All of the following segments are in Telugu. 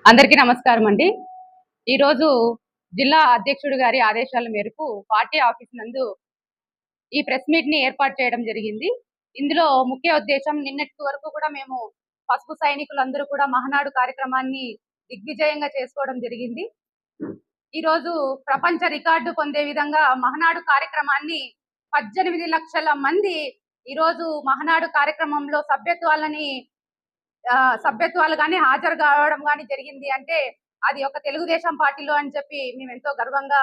అందరికీ నమస్కారం అండి। ఈరోజు జిల్లా అధ్యక్షుడు గారి ఆదేశాల మేరకు పార్టీ ఆఫీస్ నందు ఈ ప్రెస్ మీట్ ని ఏర్పాటు చేయడం జరిగింది। ఇందులో ముఖ్య ఉద్దేశం నిన్నటి వరకు కూడా మేము పసుపు సైనికులందరూ కూడా మహానాడు కార్యక్రమాన్ని దిగ్విజయంగా చేసుకోవడం జరిగింది। ఈ రోజు ప్రపంచ రికార్డు పొందే విధంగా మహానాడు కార్యక్రమాన్ని 18 లక్షల మంది ఈ రోజు మహానాడు కార్యక్రమంలో సభ్యత్వాలు గాని హాజరు కావడం గాని జరిగింది అంటే అది ఒక తెలుగుదేశం పార్టీలో అని చెప్పి మేము ఎంతో గర్వంగా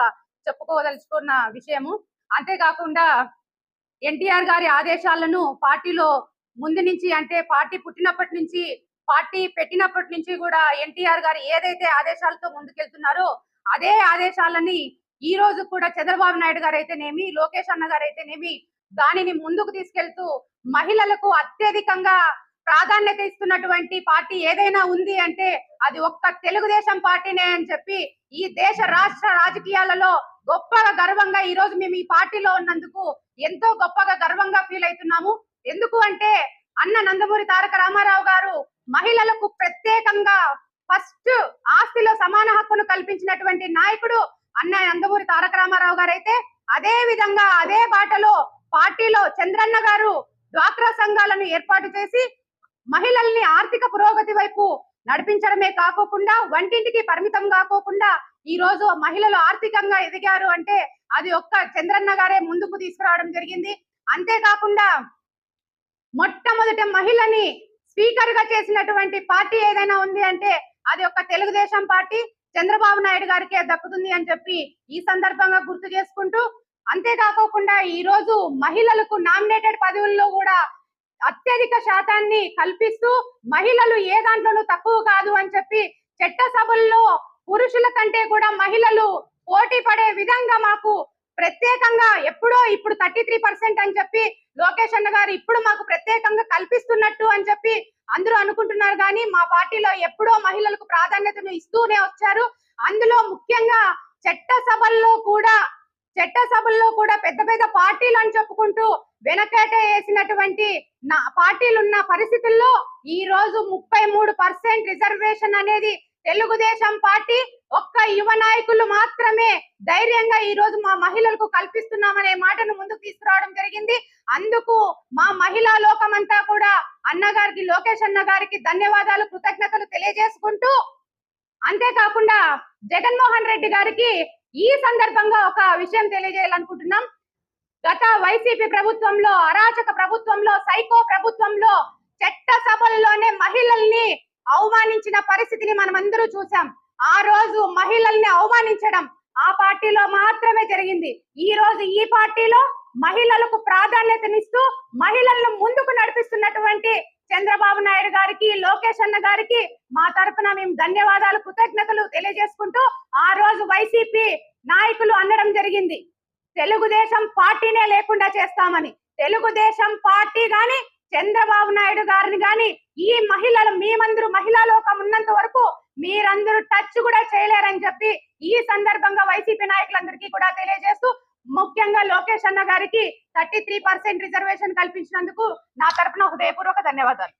చెప్పుకోదలుచుకున్న విషయము। అంతేకాకుండా ఎన్టీఆర్ గారి ఆదేశాలను పార్టీలో ముందు నుంచి అంటే పార్టీ పుట్టినప్పటి నుంచి పార్టీ పెట్టినప్పటి నుంచి కూడా ఎన్టీఆర్ గారు ఏదైతే ఆదేశాలతో ముందుకెళ్తున్నారో అదే ఆదేశాలని ఈ రోజు కూడా చంద్రబాబు నాయుడు గారు అయితేనేమి లోకేష్ అన్న గారు అయితేనేమి దానిని ముందుకు తీసుకెళ్తూ మహిళలకు అత్యధికంగా ప్రాధాన్యత ఇస్తున్నటువంటి పార్టీ ఏదైనా ఉంది అంటే అది ఒక్క తెలుగుదేశం పార్టీనే అని చెప్పి ఈ దేశ రాష్ట్ర రాజకీయాలలో గొప్పగా గర్వంగా ఈ రోజు మేము ఈ పార్టీలో ఉన్నందుకు ఎంతో గొప్పగా గర్వంగా ఫీల్ అవుతున్నాము। ఎందుకు అంటే అన్న నందమూరి తారక రామారావు గారు మహిళలకు ప్రత్యేకంగా ఫస్ట్ ఆస్తిలో సమాన హక్కును కల్పించినటువంటి నాయకుడు అన్న నందమూరి తారక రామారావు గారు అయితే అదే విధంగా అదే బాటలో పార్టీలో చంద్రన్న గారు డ్వాక్రా సంఘాలను ఏర్పాటు చేసి మహిళల్ని ఆర్థిక పురోగతి వైపు నడిపించడమే కాకోకుండా వంటింటికి పరిమితం కాకోకుండా ఈ రోజు మహిళలు ఆర్థికంగా ఎదిగారు అంటే అది ఒక్క చంద్రన్న గారే ముందుకు తీసుకురావడం జరిగింది। అంతేకాకుండా మొట్టమొదటి మహిళని స్పీకర్ గా చేసినటువంటి పార్టీ ఏదైనా ఉంది అంటే అది ఒక్క తెలుగుదేశం పార్టీ చంద్రబాబు నాయుడు గారికే దక్కుతుంది అని చెప్పి ఈ సందర్భంగా గుర్తు చేసుకుంటూ అంతేకాకోకుండా ఈ రోజు మహిళలకు నామినేటెడ్ పదవుల్లో కూడా అత్యధిక శాతాన్ని కల్పిస్తూ మహిళలు ఏ దాంట్లోనూ తక్కువ కాదు అని చెప్పి చట్టసభల్లో పురుషుల కంటే కూడా మహిళలు పోటీ పడే విధంగా మాకు ప్రత్యేకంగా ఎప్పుడో ఇప్పుడు 33% అని చెప్పి లోకేష్ అన్న గారు ఇప్పుడు మాకు ప్రత్యేకంగా కల్పిస్తున్నట్టు అని చెప్పి అందరూ అనుకుంటున్నారు కానీ మా పార్టీలో ఎప్పుడో మహిళలకు ప్రాధాన్యతను ఇస్తూనే వచ్చారు। అందులో ముఖ్యంగా చట్టసభల్లో కూడా పెద్ద పెద్ద పార్టీలు అని చెప్పుకుంటూ వెనకేట వేసినటువంటి పార్టీలున్న పరిస్థితుల్లో ఈ రోజు 33% రిజర్వేషన్ అనేది తెలుగుదేశం పార్టీ ఒక్క యువ నాయకులు మాత్రమే ధైర్యంగా ఈ రోజు మా మహిళలకు కల్పిస్తున్నామనే మాటను ముందుకు తీసుకురావడం జరిగింది। అందుకు మా మహిళా లోకమంతా కూడా అన్నగారికి లోకేష్ అన్న గారికి ధన్యవాదాలు కృతజ్ఞతలు తెలియజేసుకుంటూ అంతేకాకుండా జగన్మోహన్ రెడ్డి గారికి ఈ సందర్భంగా ఒక విషయం తెలియజేయాలనుకుంటున్నాం। గత వైసీపీ ప్రభుత్వంలో అరాచక ప్రభుత్వంలో సైకో ప్రభుత్వంలో చట్టసభల్లోనే మహిళల్ని అవమానించిన పరిస్థితిని మనం అందరూ చూసాం। ఆ రోజు మహిళల్ని అవమానించడం ఆ పార్టీలో మాత్రమే జరిగింది। ఈ రోజు ఈ పార్టీలో మహిళలకు ప్రాధాన్యతనిస్తూ మహిళలను ముందుకు నడిపిస్తున్నటువంటి చంద్రబాబు నాయుడు గారికి లోకేష్ అన్న గారికి మా తరఫున మేము ధన్యవాదాలు కృతజ్ఞతలు తెలియజేసుకుంటూ ఆ రోజు వైసీపీ నాయకులు అనడం జరిగింది తెలుగుదేశం పార్టీనే లేకుండా చేస్తామని। తెలుగుదేశం పార్టీ గాని చంద్రబాబు నాయుడు గారిని గాని ఈ మహిళలు మేమందరూ మహిళా లోకం ఉన్నంత వరకు మీరందరూ టచ్ కూడా చేయలేరని చెప్పి ఈ సందర్భంగా వైసీపీ నాయకులందరికీ కూడా తెలియజేస్తూ ముఖ్యంగా లోకేష్ అన్న గారికి 33% రిజర్వేషన్ కల్పించినందుకు నా తరఫున హృదయపూర్వక ధన్యవాదాలు।